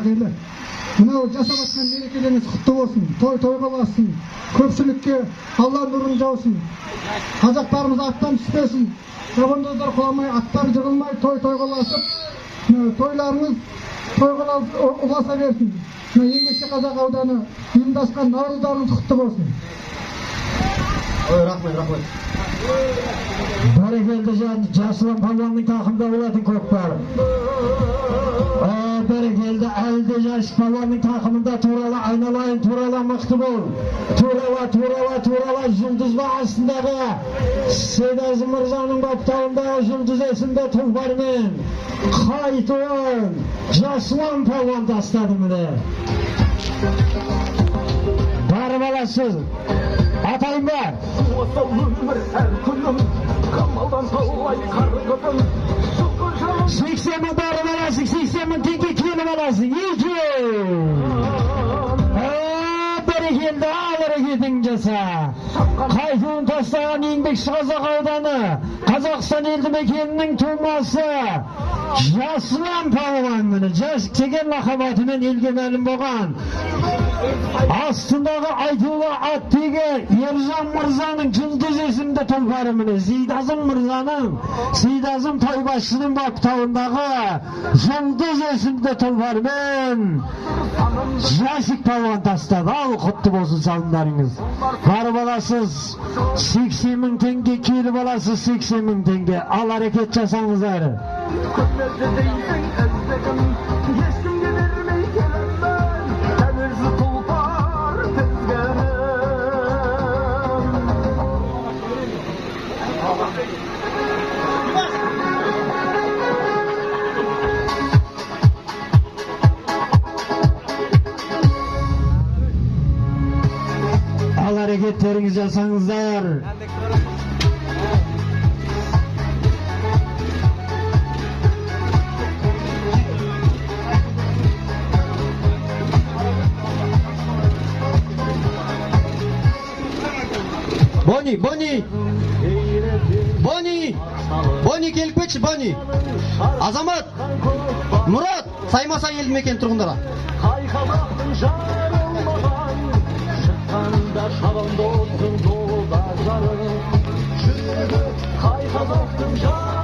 Ағиле. Мынау жасап жатқан мерекелеріңіз құтты болсын, той-тойға бассын, көпшілікке Алла нұрын жаусын. Қазақтарымыз аттан түспесін, шабандоздар құламай, аттар жығылмай, той-тойға басып, тойларыңыз тойға ұласа берсін. Еңбекші Қазақ ауданы ұйымдасқан наурыздарыңыз құтты болсын. Рахмет. Бәрекелді Жасылан палуанның тақымда болатын көкпар. Бәрекелді әлде жас палуанның тақымында турала айналайын, турала мықты бол. Турала жұлдыз бағасындағы Сейдазы Мырзаның баптауындағы жұлдыз есімді тұлпармен қайтуын Жасылан палуан тастады міне. Барып аласыз. Атайын бар. Осы өмір әр күнім қамалдан таулай қарғыдым. 80 мың барып аласың, 80 мың теңге келіп аласың. Бәрекелді ал әрекетің жаса. Қайтуын тастаған еңбекші Қазақ ауданы, Қазақстан елді мекенінің тумасы Жасылан палуан міне деген лақабатымен елге мәлім болған. Астындағы айтулы аттегі Ержан Мырзаның жұлдыз есімді тұлпары міне Сейдазым тойбасшының баптауындағы жұлдыз есімді тұлпармен Жасик палуан тастады. Ал құтты болсын салымдарыңыз. Барып аласыз 80 мың теңге, келіп аласыз 80 мың теңге. Ал әрекет жасаңыздар. Көмелді дейсің іздігім, ешкімге бермей келемін, тәуелсіз тұлпар тізгінім. Ал әрекеттеріңіз жасаңыздар. Бони келіп кетші, Бони. Азамат, Мұрат, Саймасай елді мекен тұрғындары. Қайқалақтың жарылмаған, шыққанда шабандоздың жолда жарым. Жүрді қайқалақтың жарылмаған.